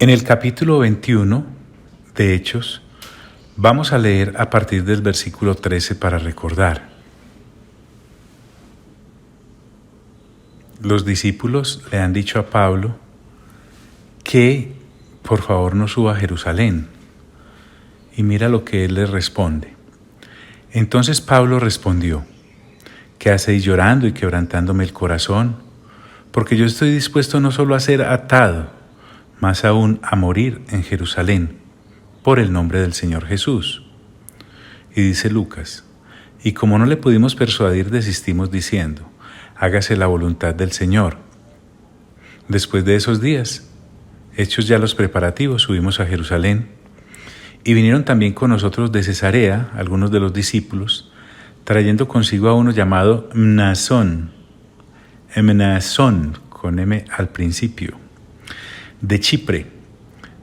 En el capítulo 21 de Hechos, vamos a leer a partir del versículo 13 para recordar. Los discípulos le han dicho a Pablo que por favor no suba a Jerusalén. Y mira lo que él les responde. Entonces Pablo respondió: ¿qué hacéis llorando y quebrantándome el corazón? Porque yo estoy dispuesto no solo a ser atado, más aún a morir en Jerusalén, por el nombre del Señor Jesús. Y dice Lucas: y como no le pudimos persuadir, desistimos diciendo: hágase la voluntad del Señor. Después de esos días, hechos ya los preparativos, subimos a Jerusalén, y vinieron también con nosotros de Cesarea algunos de los discípulos, trayendo consigo a uno llamado Mnasón, con M al principio, de Chipre,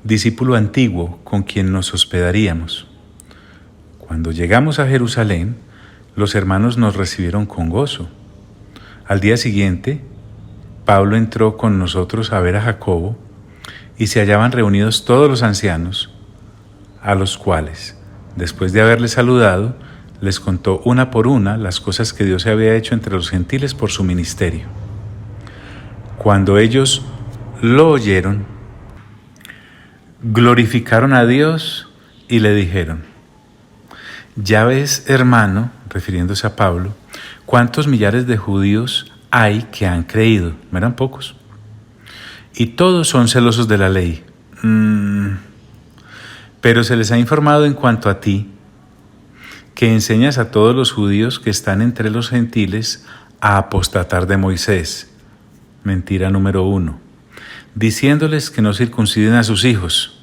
discípulo antiguo con quien nos hospedaríamos. Cuando llegamos a Jerusalén, los hermanos nos recibieron con gozo. Al día siguiente, Pablo entró con nosotros a ver a Jacobo, y se hallaban reunidos todos los ancianos, a los cuales, después de haberles saludado, les contó una por una las cosas que Dios había hecho entre los gentiles por su ministerio. Cuando ellos lo oyeron, glorificaron a Dios y le dijeron: ya ves, hermano, refiriéndose a Pablo, cuántos millares de judíos hay que han creído. No eran pocos. Y todos son celosos de la ley. Pero se les ha informado en cuanto a ti, que enseñas a todos los judíos que están entre los gentiles a apostatar de Moisés. Mentira número 1. Diciéndoles que no circunciden a sus hijos.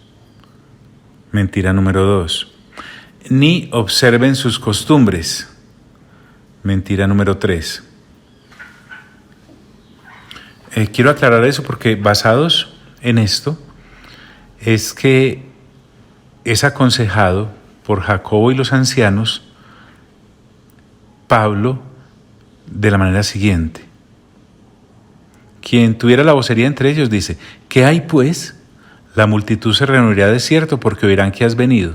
Mentira número 2. Ni observen sus costumbres. Mentira número 3. Quiero aclarar eso porque basados en esto es que es aconsejado por Jacobo y los ancianos Pablo de la manera siguiente. Quien tuviera la vocería entre ellos dice: ¿qué hay pues? La multitud se reunirá de cierto porque oirán que has venido.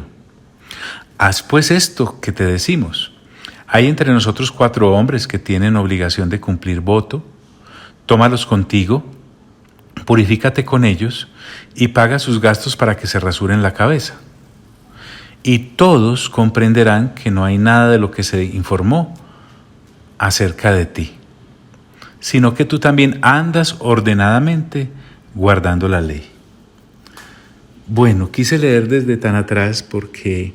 Haz pues esto que te decimos. Hay entre nosotros 4 hombres que tienen obligación de cumplir voto. Tómalos contigo, purifícate con ellos y paga sus gastos para que se rasuren la cabeza. Y todos comprenderán que no hay nada de lo que se informó acerca de ti, sino que tú también andas ordenadamente guardando la ley. Bueno, quise leer desde tan atrás porque,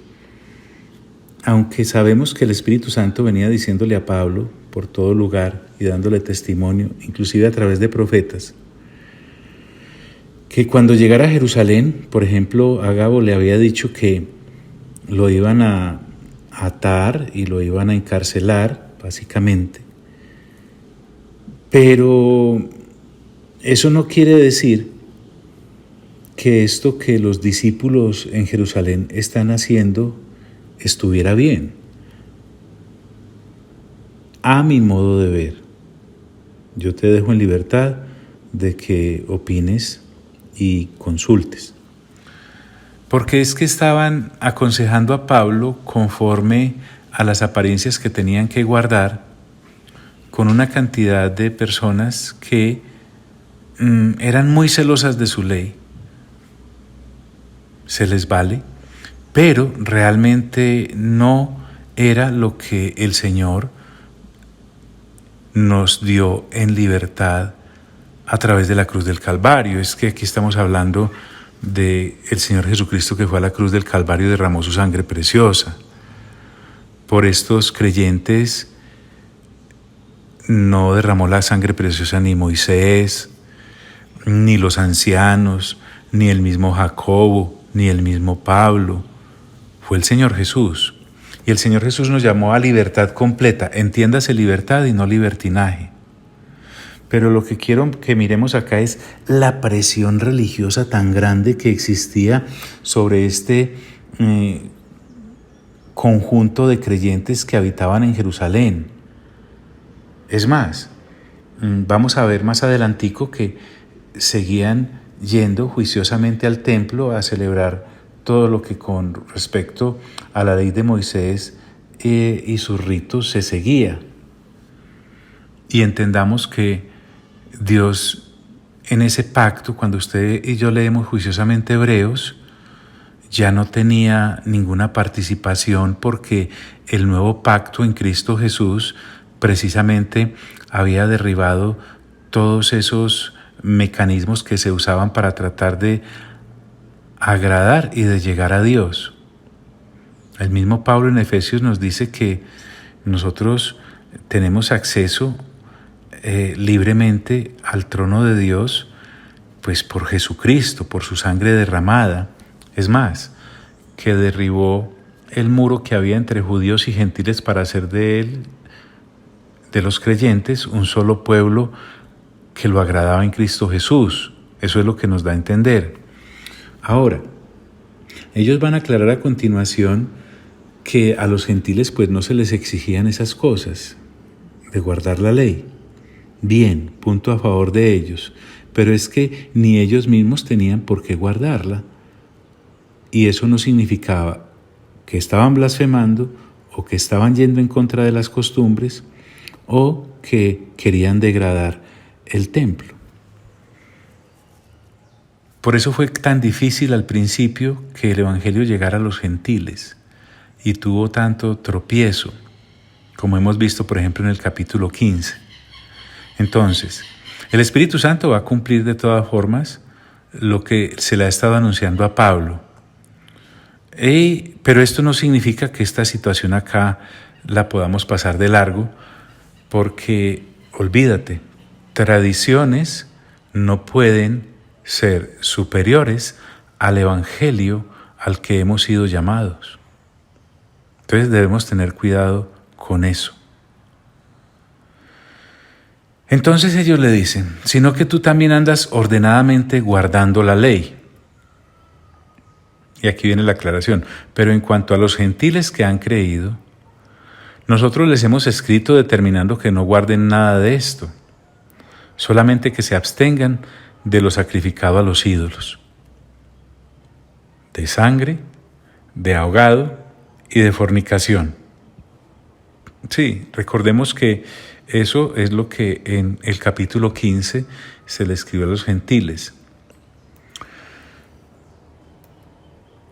aunque sabemos que el Espíritu Santo venía diciéndole a Pablo por todo lugar y dándole testimonio, inclusive a través de profetas, que cuando llegara a Jerusalén, por ejemplo, Agabo le había dicho que lo iban a atar y lo iban a encarcelar, básicamente. Pero eso no quiere decir que esto que los discípulos en Jerusalén están haciendo estuviera bien. A mi modo de ver, yo te dejo en libertad de que opines y consultes. Porque es que estaban aconsejando a Pablo conforme a las apariencias que tenían que guardar con una cantidad de personas que eran muy celosas de su ley. Se les vale, pero realmente no era lo que el Señor nos dio en libertad a través de la cruz del Calvario. Es que aquí estamos hablando del Señor Jesucristo, que fue a la cruz del Calvario y derramó su sangre preciosa. Por estos creyentes no derramó la sangre preciosa ni Moisés, ni los ancianos, ni el mismo Jacobo, ni el mismo Pablo. Fue el Señor Jesús. Y el Señor Jesús nos llamó a libertad completa. Entiéndase libertad y no libertinaje. Pero lo que quiero que miremos acá es la presión religiosa tan grande que existía sobre este conjunto de creyentes que habitaban en Jerusalén. Es más, vamos a ver más adelantico que seguían yendo juiciosamente al templo a celebrar todo lo que con respecto a la ley de Moisés y sus ritos se seguía. Y entendamos que Dios en ese pacto, cuando usted y yo leemos juiciosamente Hebreos, ya no tenía ninguna participación porque el nuevo pacto en Cristo Jesús precisamente había derribado todos esos mecanismos que se usaban para tratar de agradar y de llegar a Dios. El mismo Pablo en Efesios nos dice que nosotros tenemos acceso libremente al trono de Dios, pues por Jesucristo, por su sangre derramada. Es más, que derribó el muro que había entre judíos y gentiles para hacer de él, de los creyentes, un solo pueblo que lo agradaba en Cristo Jesús. Eso es lo que nos da a entender. Ahora, ellos van a aclarar a continuación que a los gentiles pues no se les exigían esas cosas de guardar la ley. Bien, punto a favor de ellos, pero es que ni ellos mismos tenían por qué guardarla. Y eso no significaba que estaban blasfemando o que estaban yendo en contra de las costumbres o que querían degradar el templo. Por eso fue tan difícil al principio que el Evangelio llegara a los gentiles y tuvo tanto tropiezo, como hemos visto por ejemplo en el capítulo 15. Entonces, el Espíritu Santo va a cumplir de todas formas lo que se le ha estado anunciando a Pablo. Pero esto no significa que esta situación acá la podamos pasar de largo, porque, olvídate, tradiciones no pueden ser superiores al Evangelio al que hemos sido llamados. Entonces debemos tener cuidado con eso. Entonces ellos le dicen, sino que tú también andas ordenadamente guardando la ley. Y aquí viene la aclaración. Pero en cuanto a los gentiles que han creído, nosotros les hemos escrito determinando que no guarden nada de esto, solamente que se abstengan de lo sacrificado a los ídolos, de sangre, de ahogado y de fornicación. Sí, recordemos que eso es lo que en el capítulo 15 se le escribió a los gentiles.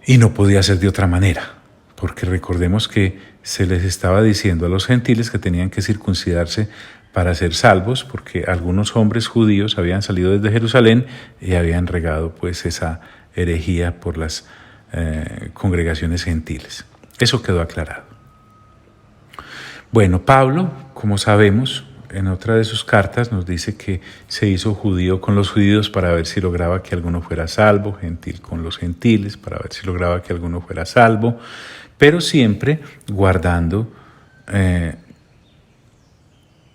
Y no podía ser de otra manera, porque recordemos que se les estaba diciendo a los gentiles que tenían que circuncidarse para ser salvos, porque algunos hombres judíos habían salido desde Jerusalén y habían regado pues esa herejía por las congregaciones gentiles. Eso quedó aclarado. Bueno, Pablo, como sabemos, en otra de sus cartas nos dice que se hizo judío con los judíos para ver si lograba que alguno fuera salvo, gentil con los gentiles para ver si lograba que alguno fuera salvo, pero siempre guardando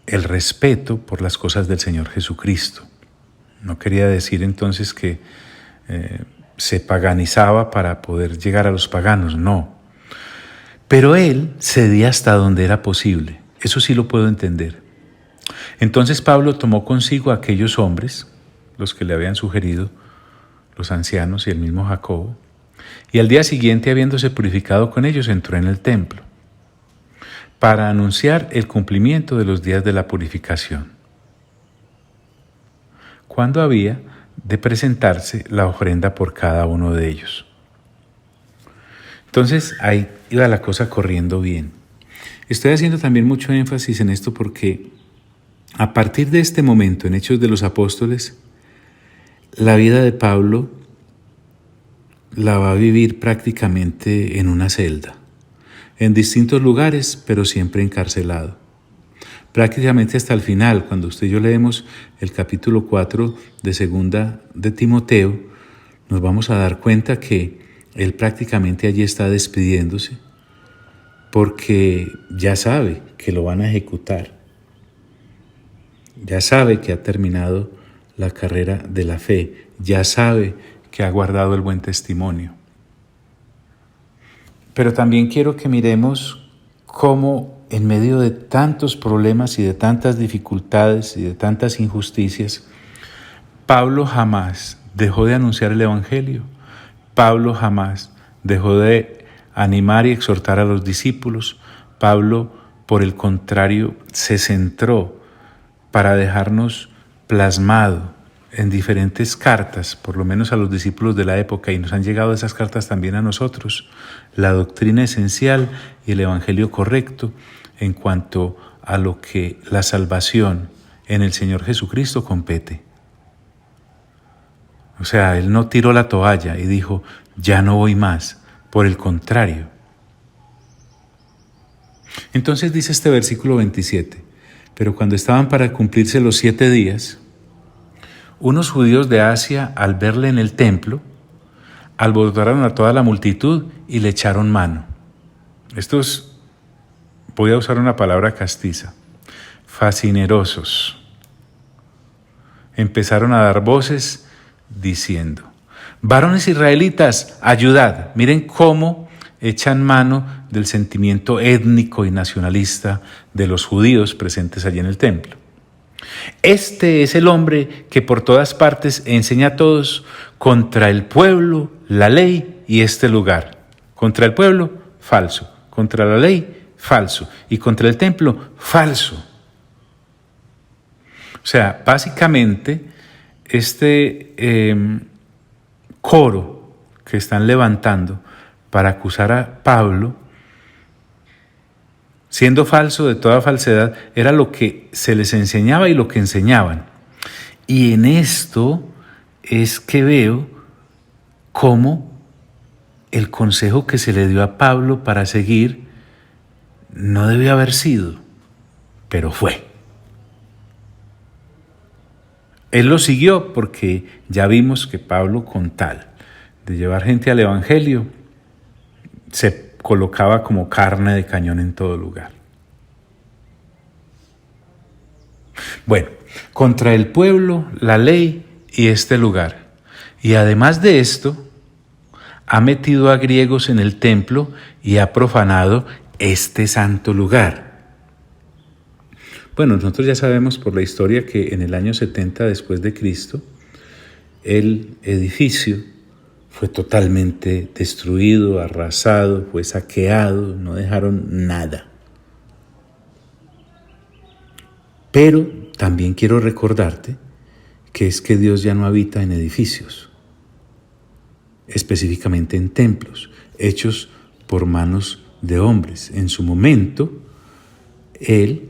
el respeto por las cosas del Señor Jesucristo. No quería decir entonces que se paganizaba para poder llegar a los paganos, no. Pero él cedía hasta donde era posible, eso sí lo puedo entender. Entonces Pablo tomó consigo a aquellos hombres, los que le habían sugerido, los ancianos y el mismo Jacobo, y al día siguiente, habiéndose purificado con ellos, entró en el templo para anunciar el cumplimiento de los días de la purificación, cuando había de presentarse la ofrenda por cada uno de ellos. Entonces ahí iba la cosa corriendo bien. Estoy haciendo también mucho énfasis en esto porque a partir de este momento, en Hechos de los Apóstoles, la vida de Pablo la va a vivir prácticamente en una celda, en distintos lugares, pero siempre encarcelado. Prácticamente hasta el final, cuando usted y yo leemos el capítulo 4 de Segunda de Timoteo, nos vamos a dar cuenta que él prácticamente allí está despidiéndose, porque ya sabe que lo van a ejecutar. Ya sabe que ha terminado la carrera de la fe, ya sabe que ha guardado el buen testimonio. Pero también quiero que miremos cómo en medio de tantos problemas y de tantas dificultades y de tantas injusticias, Pablo jamás dejó de anunciar el Evangelio. Pablo jamás dejó de animar y exhortar a los discípulos. Pablo, por el contrario, se centró para dejarnos plasmado en diferentes cartas, por lo menos a los discípulos de la época, y nos han llegado esas cartas también a nosotros, la doctrina esencial y el evangelio correcto en cuanto a lo que la salvación en el Señor Jesucristo compete. O sea, Él no tiró la toalla y dijo, ya no voy más, por el contrario. Entonces dice este versículo 27, pero cuando estaban para cumplirse los 7 días, unos judíos de Asia, al verle en el templo, alborotaron a toda la multitud y le echaron mano. Estos, voy a usar una palabra castiza, fascinerosos. Empezaron a dar voces diciendo, varones israelitas, ayudad. Miren cómo echan mano del sentimiento étnico y nacionalista de los judíos presentes allí en el templo. Este es el hombre que por todas partes enseña a todos contra el pueblo, la ley y este lugar. Contra el pueblo, falso. Contra la ley, falso. Y contra el templo, falso. O sea, básicamente, este coro que están levantando para acusar a Pablo, siendo falso de toda falsedad, era lo que se les enseñaba y lo que enseñaban. Y en esto es que veo cómo el consejo que se le dio a Pablo para seguir no debió haber sido, pero fue. Él lo siguió porque ya vimos que Pablo, con tal de llevar gente al Evangelio, se colocaba como carne de cañón en todo lugar. Bueno, contra el pueblo, la ley y este lugar. Y además de esto, ha metido a griegos en el templo y ha profanado este santo lugar. Bueno, nosotros ya sabemos por la historia que en el año 70 después de Cristo, el edificio fue totalmente destruido, arrasado, fue saqueado, no dejaron nada. Pero también quiero recordarte que es que Dios ya no habita en edificios, específicamente en templos, hechos por manos de hombres. En su momento, Él,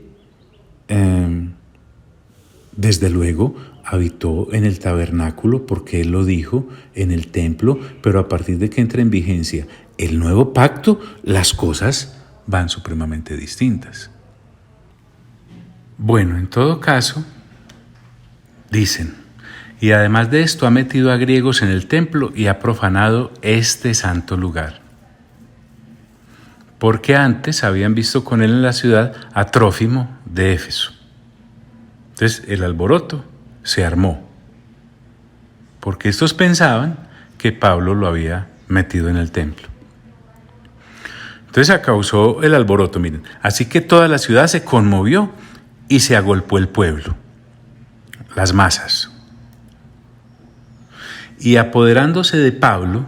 desde luego, habitó en el tabernáculo porque Él lo dijo, en el templo, pero a partir de que entra en vigencia el nuevo pacto, las cosas van supremamente distintas. Bueno, en todo caso, dicen, y además de esto ha metido a griegos en el templo y ha profanado este santo lugar. Porque antes habían visto con él en la ciudad a Trófimo de Éfeso. Entonces el alboroto se armó, porque estos pensaban que Pablo lo había metido en el templo. Entonces se causó el alboroto, miren. Así que toda la ciudad se conmovió y se agolpó el pueblo, las masas. Y apoderándose de Pablo,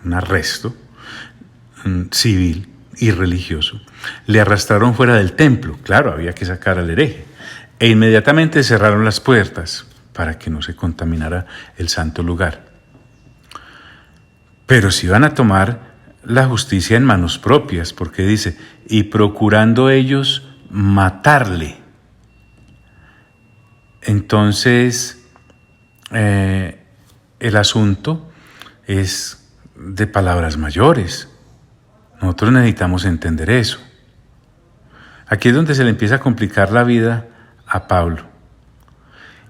un arresto civil y religioso, le arrastraron fuera del templo. Claro, había que sacar al hereje. E inmediatamente cerraron las puertas para que no se contaminara el santo lugar. Pero si iban a tomar la justicia en manos propias, porque dice, y procurando ellos matarle. Entonces, el asunto es de palabras mayores. Nosotros necesitamos entender eso. Aquí es donde se le empieza a complicar la vida a Pablo.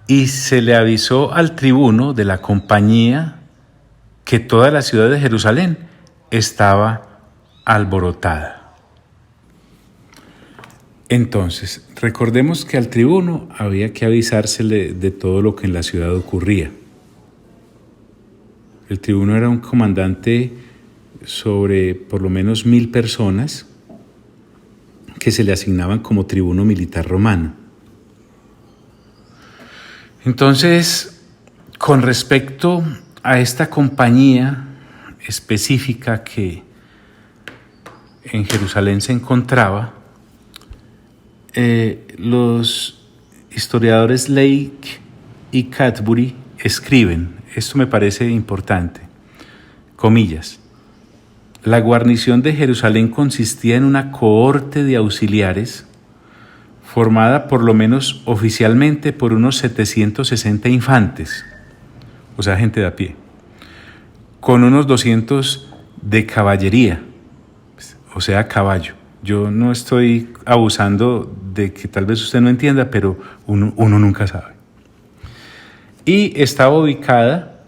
Y se le avisó al tribuno de la compañía que toda la ciudad de Jerusalén estaba alborotada. Entonces, recordemos que al tribuno había que avisársele de todo lo que en la ciudad ocurría. El tribuno era un comandante sobre por lo menos 1000 personas que se le asignaban como tribuno militar romano. Entonces, Con respecto a esta compañía específica que en Jerusalén se encontraba, los historiadores Lake y Cadbury escriben, esto me parece importante, comillas, la guarnición de Jerusalén consistía en una cohorte de auxiliares formada por lo menos oficialmente por unos 760 infantes, o sea, gente de a pie, con unos 200 de caballería, o sea, caballo. Yo no estoy abusando de que tal vez usted no entienda, pero uno nunca sabe. Y estaba ubicada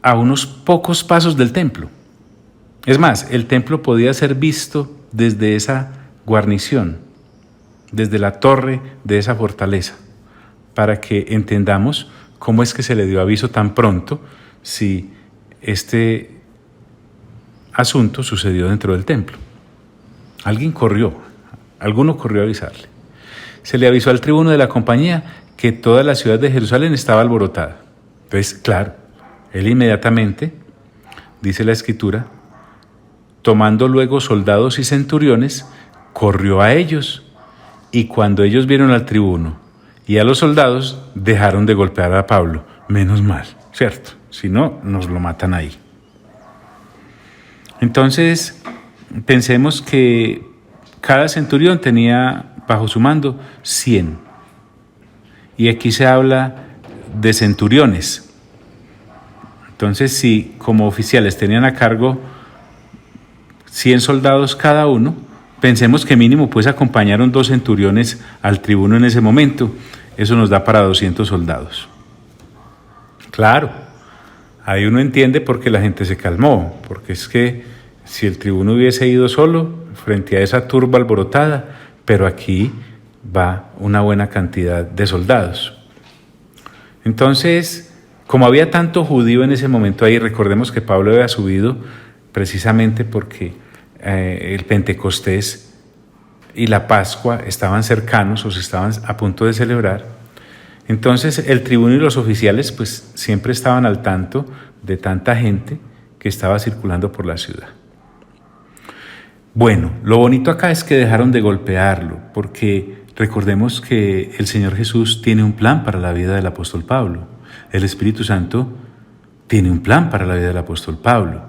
a unos pocos pasos del templo. Es más, el templo podía ser visto desde esa guarnición, desde la torre de esa fortaleza, para que entendamos cómo es que se le dio aviso tan pronto si este asunto sucedió dentro del templo. Alguno corrió a avisarle. Se le avisó al tribuno de la compañía que toda la ciudad de Jerusalén estaba alborotada. Entonces, claro, él inmediatamente, dice la Escritura, tomando luego soldados y centuriones, corrió a ellos, y cuando ellos vieron al tribuno y a los soldados, dejaron de golpear a Pablo. Menos mal, ¿cierto? Si no, nos lo matan ahí. Entonces, pensemos que cada centurión tenía bajo su mando 100. Y aquí se habla de centuriones. Entonces, si como oficiales tenían a cargo 100 soldados cada uno, pensemos que mínimo pues acompañaron 2 centuriones al tribuno en ese momento. Eso nos da para 200 soldados. Claro, ahí uno entiende por qué la gente se calmó, porque es que si el tribuno hubiese ido solo frente a esa turba alborotada, pero aquí va una buena cantidad de soldados. Entonces, como había tanto judío en ese momento ahí, recordemos que Pablo había subido precisamente porque el Pentecostés y la Pascua estaban cercanos o se estaban a punto de celebrar. Entonces el tribuno y los oficiales pues siempre estaban al tanto de tanta gente que estaba circulando por la ciudad. Bueno, lo bonito acá es que dejaron de golpearlo, porque recordemos que el Señor Jesús tiene un plan para la vida del apóstol Pablo. El Espíritu Santo tiene un plan para la vida del apóstol Pablo.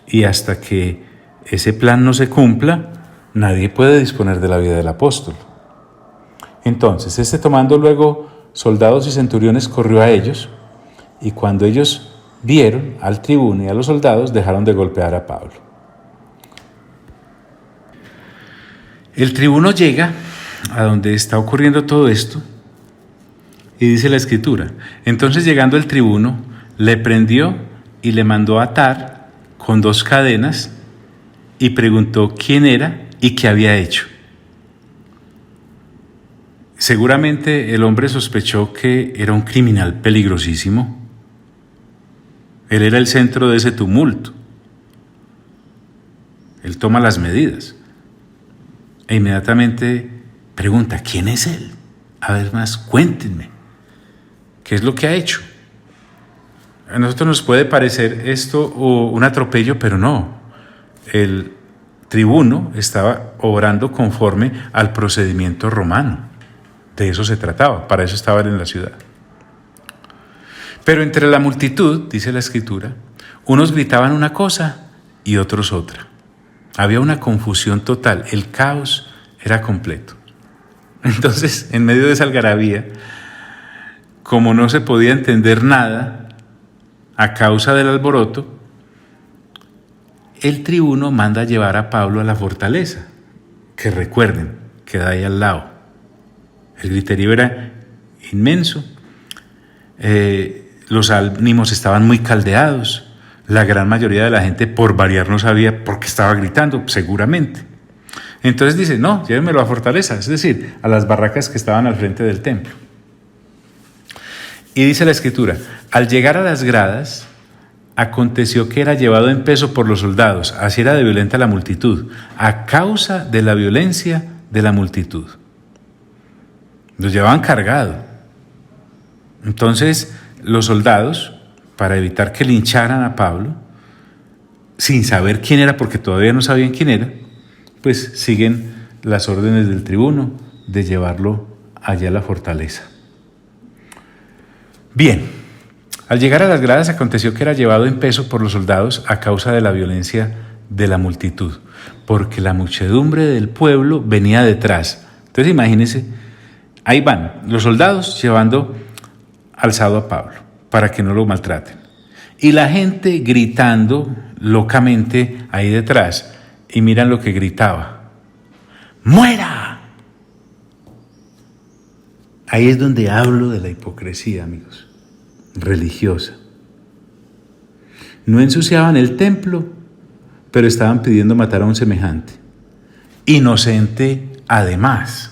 Y hasta que ese plan no se cumpla, nadie puede disponer de la vida del apóstol. Entonces, tomando luego soldados y centuriones, corrió a ellos, y cuando ellos vieron al tribuno y a los soldados, dejaron de golpear a Pablo. El tribuno llega a donde está ocurriendo todo esto, y dice la Escritura, entonces llegando el tribuno, le prendió y le mandó atar con 2 cadenas, y preguntó quién era y qué había hecho. Seguramente el hombre sospechó que era un criminal peligrosísimo. Él era el centro de ese tumulto. Él toma las medidas e inmediatamente pregunta, ¿quién es él? A ver más, cuéntenme, ¿qué es lo que ha hecho? A nosotros nos puede parecer esto un atropello, pero no. El tribuno estaba obrando conforme al procedimiento romano. De eso se trataba, para eso estaban en la ciudad. Pero entre la multitud, dice la Escritura, unos gritaban una cosa y otros otra. Había una confusión total, el caos era completo. Entonces, en medio de esa algarabía, como no se podía entender nada a causa del alboroto, el tribuno manda llevar a Pablo a la fortaleza, que recuerden, queda ahí al lado. El griterío era inmenso, los ánimos estaban muy caldeados, la gran mayoría de la gente por variar no sabía por qué estaba gritando, seguramente. Entonces dice, no, llévenmelo a fortaleza, es decir, a las barracas que estaban al frente del templo. Y dice la Escritura, al llegar a las gradas, aconteció que era llevado en peso por los soldados, así era de violenta la multitud, a causa de la violencia de la multitud. Los llevaban cargado. Entonces, los soldados, para evitar que lincharan a Pablo, sin saber quién era, porque todavía no sabían quién era, pues siguen las órdenes del tribuno de llevarlo allá a la fortaleza. Bien, al llegar a las gradas aconteció que era llevado en peso por los soldados a causa de la violencia de la multitud, porque la muchedumbre del pueblo venía detrás. Entonces imagínense, ahí van los soldados llevando alzado a Pablo para que no lo maltraten. Y la gente gritando locamente ahí detrás. Y miran lo que gritaba: ¡muera! Ahí es donde hablo de la hipocresía, amigos, religiosa. No ensuciaban el templo, pero estaban pidiendo matar a un semejante. Inocente además.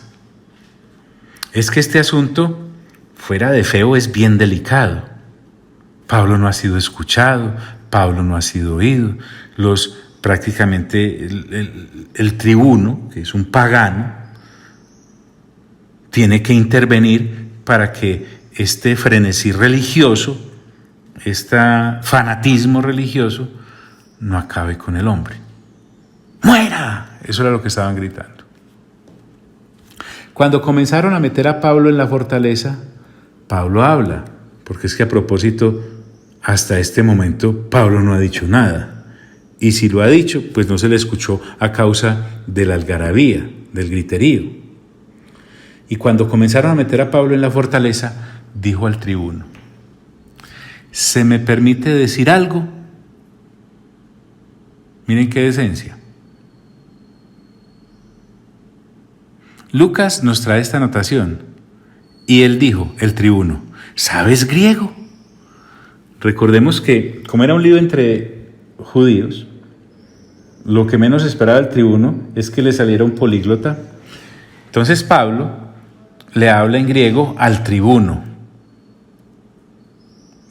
Es que este asunto, fuera de feo, es bien delicado. Pablo no ha sido escuchado, Pablo no ha sido oído. Prácticamente el tribuno, que es un pagano, tiene que intervenir para que este frenesí religioso, este fanatismo religioso, no acabe con el hombre. ¡Muera! Eso era lo que estaban gritando. Cuando comenzaron a meter a Pablo en la fortaleza, Pablo habla, porque es que a propósito, hasta este momento Pablo no ha dicho nada. Y si lo ha dicho, pues no se le escuchó a causa de la algarabía, del griterío. Y cuando comenzaron a meter a Pablo en la fortaleza, dijo al tribuno: ¿se me permite decir algo? Miren qué decencia. Lucas nos trae esta anotación. Y él dijo, el tribuno: ¿sabes griego? Recordemos que, como era un lío entre judíos, lo que menos esperaba el tribuno es que le saliera un políglota. Entonces Pablo le habla en griego al tribuno.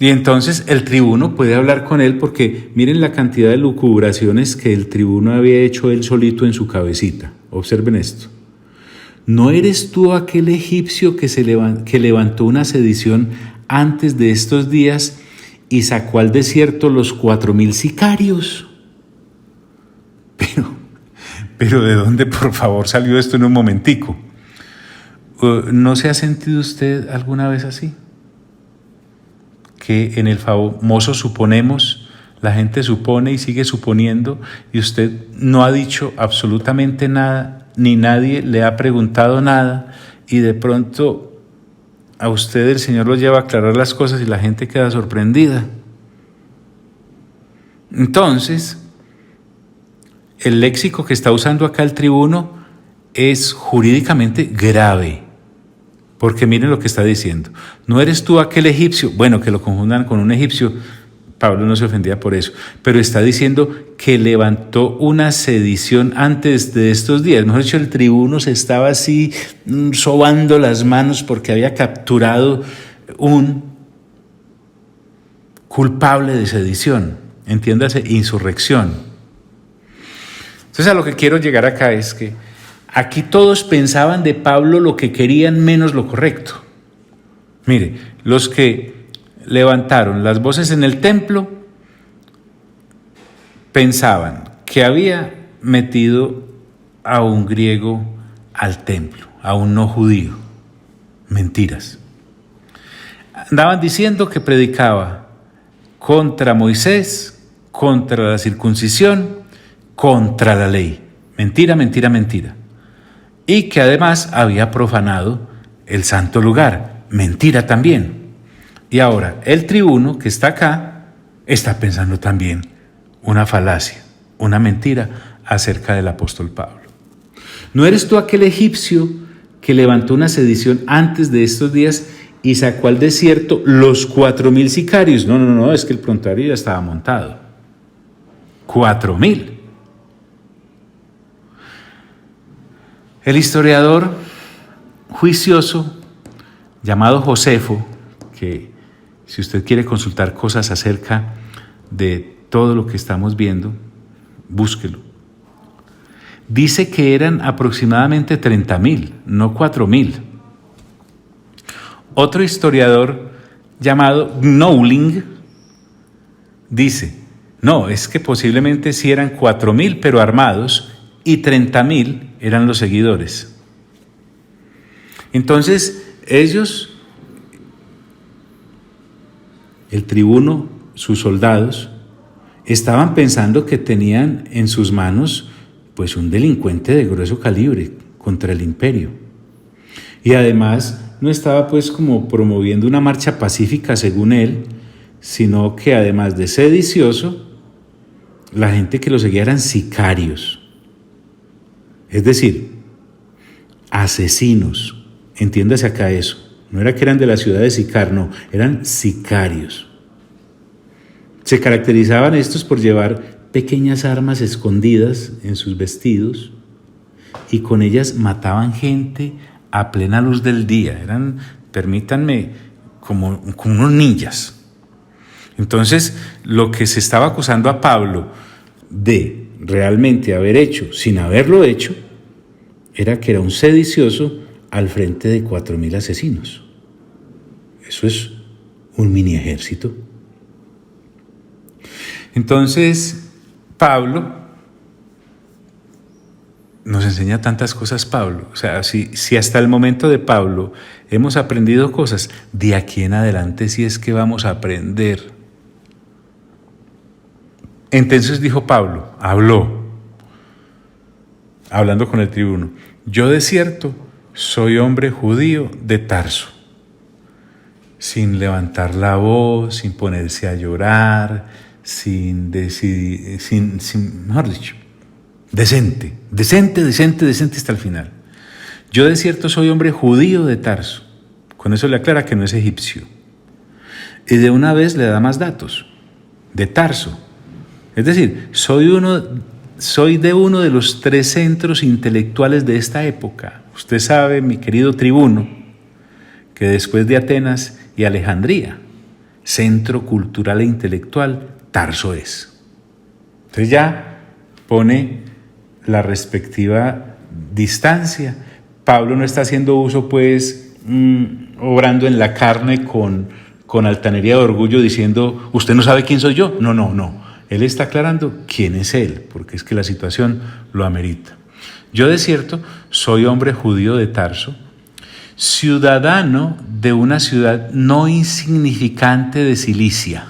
Y entonces el tribuno puede hablar con él, porque miren la cantidad de lucubraciones que el tribuno había hecho él solito en su cabecita. Observen esto. ¿No eres tú aquel egipcio que levantó una sedición antes de estos días y sacó al desierto los 4,000 sicarios? Pero ¿de dónde, por favor, salió esto en un momentico? ¿No se ha sentido usted alguna vez así? Que en el famoso suponemos, la gente supone y sigue suponiendo, y usted no ha dicho absolutamente nada, ni nadie le ha preguntado nada, y de pronto a usted el Señor lo lleva a aclarar las cosas y la gente queda sorprendida. Entonces, el léxico que está usando acá el tribuno es jurídicamente grave, porque miren lo que está diciendo: ¿no eres tú aquel egipcio? Bueno, que lo confundan con un egipcio, Pablo no se ofendía por eso, pero está diciendo que levantó una sedición antes de estos días. Mejor dicho, el tribuno se estaba así sobando las manos porque había capturado un culpable de sedición, entiéndase, insurrección. Entonces, a lo que quiero llegar acá es que aquí todos pensaban de Pablo lo que querían menos lo correcto. Mire, los que levantaron las voces en el templo pensaban que había metido a un griego al templo, a un no judío. Mentiras. Andaban diciendo que predicaba contra Moisés, contra la circuncisión, contra la ley. Mentira, mentira, mentira. Y que además había profanado el santo lugar. Mentira también. Y ahora el tribuno que está acá está pensando también una falacia, una mentira acerca del apóstol Pablo. ¿No eres tú aquel egipcio que levantó una sedición antes de estos días y sacó al desierto los 4,000 sicarios? No, es que el prontuario ya estaba montado. 4,000. El historiador juicioso llamado Josefo, que si usted quiere consultar cosas acerca de todo lo que estamos viendo, búsquelo. Dice que eran aproximadamente 30,000, no 4,000. Otro historiador llamado Knowling dice, no, es que posiblemente sí eran 4.000 pero armados y 30.000 eran los seguidores. Entonces ellos, el tribuno, sus soldados, estaban pensando que tenían en sus manos pues un delincuente de grueso calibre contra el imperio. Y además no estaba pues como promoviendo una marcha pacífica según él, sino que además de sedicioso, la gente que lo seguía eran sicarios. Es decir, asesinos. Entiéndase acá eso. No era que eran de la ciudad de Sicar, no, eran sicarios. Se caracterizaban estos por llevar pequeñas armas escondidas en sus vestidos y con ellas mataban gente a plena luz del día. Eran, permítanme, como unos ninjas. Entonces, lo que se estaba acusando a Pablo de realmente haber hecho, sin haberlo hecho, era que era un sedicioso al frente de 4.000 asesinos. Eso es un mini ejército. Entonces, Pablo nos enseña tantas cosas, Pablo. O sea, si hasta el momento de Pablo hemos aprendido cosas, de aquí en adelante sí es que vamos a aprender. Entonces dijo Pablo, hablando con el tribuno, yo de cierto soy hombre judío de Tarso, sin levantar la voz, sin ponerse a llorar, sin decidir, mejor dicho, decente hasta el final. Yo de cierto soy hombre judío de Tarso. Con eso le aclara que no es egipcio. Y de una vez le da más datos. De Tarso. Es decir, soy de uno de los 3 centros intelectuales de esta época. Usted sabe, mi querido tribuno, que después de Atenas y Alejandría, centro cultural e intelectual, Tarso es. Entonces ya pone la respectiva distancia. Pablo no está haciendo uso, pues, obrando en la carne con altanería de orgullo, diciendo, ¿usted no sabe quién soy yo? No. Él está aclarando quién es él, porque es que la situación lo amerita. Yo de cierto soy hombre judío de Tarso, ciudadano de una ciudad no insignificante de Cilicia.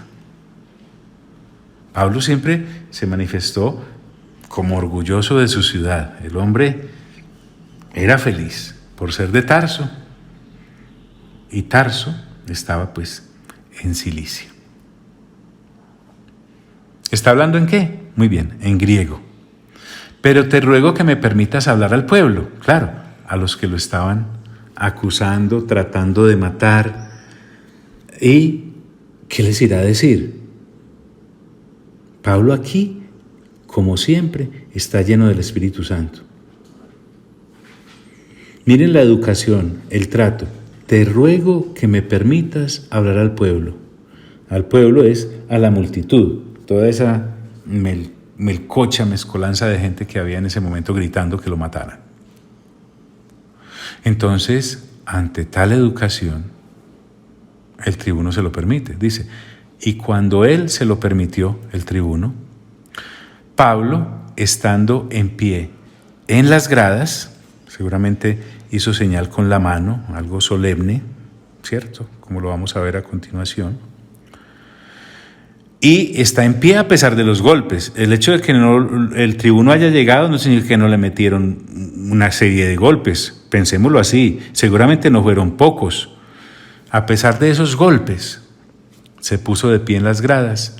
Pablo siempre se manifestó como orgulloso de su ciudad. El hombre era feliz por ser de Tarso, y Tarso estaba pues en Cilicia. ¿Está hablando en qué? Muy bien, en griego. Pero te ruego que me permitas hablar al pueblo, claro, a los que lo estaban acusando, tratando de matar. ¿Y qué les irá a decir? Pablo aquí, como siempre, está lleno del Espíritu Santo. Miren la educación, el trato. Te ruego que me permitas hablar al pueblo. Al pueblo es a la multitud. Toda esa melcocha, mezcolanza de gente que había en ese momento gritando que lo mataran. Entonces, ante tal educación, el tribuno se lo permite. Dice, y cuando él se lo permitió, el tribuno, Pablo, estando en pie en las gradas, seguramente hizo señal con la mano, algo solemne, ¿cierto? Como lo vamos a ver a continuación. Y está en pie a pesar de los golpes. El hecho de que el tribuno haya llegado no significa que no le metieron una serie de golpes. Pensémoslo así, seguramente no fueron pocos. A pesar de esos golpes, se puso de pie en las gradas,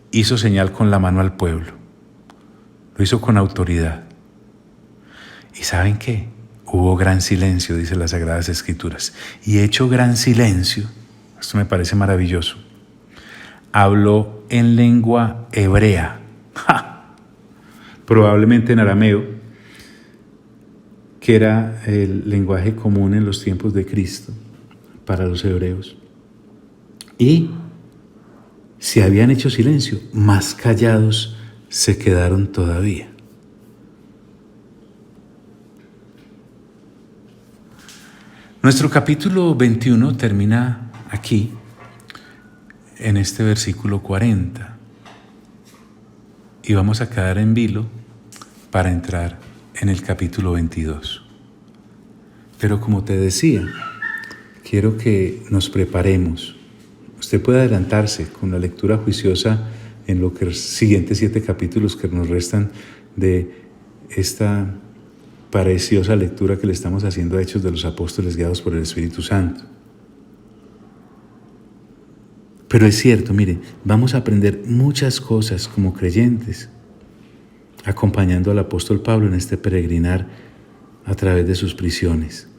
hizo señal con la mano al pueblo. Lo hizo con autoridad. ¿Y saben qué? Hubo gran silencio, dice las Sagradas Escrituras. Y hecho gran silencio, esto me parece maravilloso, habló en lengua hebrea, probablemente en arameo, que era el lenguaje común en los tiempos de Cristo para los hebreos. Y se habían hecho silencio, más callados se quedaron todavía. Nuestro capítulo 21 termina aquí, en este versículo 40 y vamos a quedar en vilo para entrar en el capítulo 22. Pero como te decía, quiero que nos preparemos. Usted puede adelantarse con la lectura juiciosa en los siguientes 7 capítulos que nos restan de esta preciosa lectura que le estamos haciendo a Hechos de los Apóstoles guiados por el Espíritu Santo. Pero es cierto, mire, vamos a aprender muchas cosas como creyentes, acompañando al apóstol Pablo en este peregrinar a través de sus prisiones,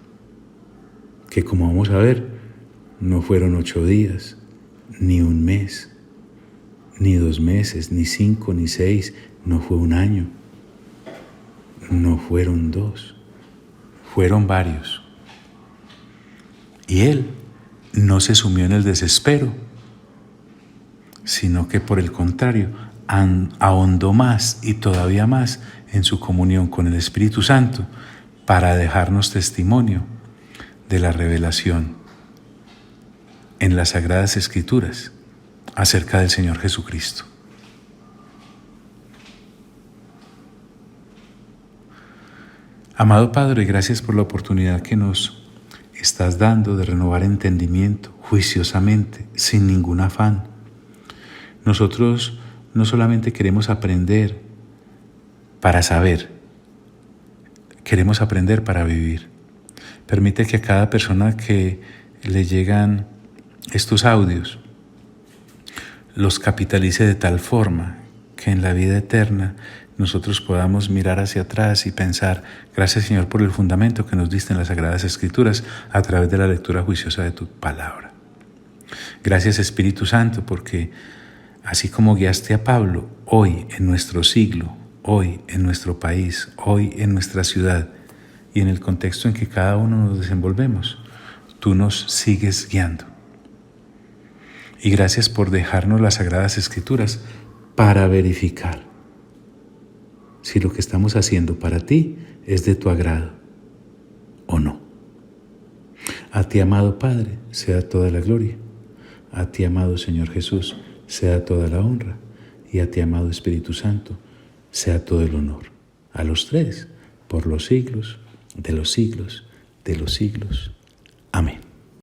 que como vamos a ver, no fueron 8 días, ni un mes, ni 2 meses, ni 5, ni 6, no fue un año, no fueron 2, fueron varios. Y él no se sumió en el desespero, sino que por el contrario, ahondó más y todavía más en su comunión con el Espíritu Santo para dejarnos testimonio de la revelación en las Sagradas Escrituras acerca del Señor Jesucristo. Amado Padre, gracias por la oportunidad que nos estás dando de renovar entendimiento juiciosamente, sin ningún afán. Nosotros no solamente queremos aprender para saber, queremos aprender para vivir. Permite que a cada persona que le llegan estos audios los capitalice de tal forma que en la vida eterna nosotros podamos mirar hacia atrás y pensar: gracias, Señor, por el fundamento que nos diste en las Sagradas Escrituras a través de la lectura juiciosa de tu palabra. Gracias, Espíritu Santo, porque así como guiaste a Pablo, hoy en nuestro siglo, hoy en nuestro país, hoy en nuestra ciudad y en el contexto en que cada uno nos desenvolvemos, tú nos sigues guiando. Y gracias por dejarnos las Sagradas Escrituras para verificar si lo que estamos haciendo para ti es de tu agrado o no. A ti, amado Padre, sea toda la gloria. A ti, amado Señor Jesús, sea toda la honra. Y a ti, amado Espíritu Santo, sea todo el honor. A los tres, por los siglos de los siglos de los siglos. Amén.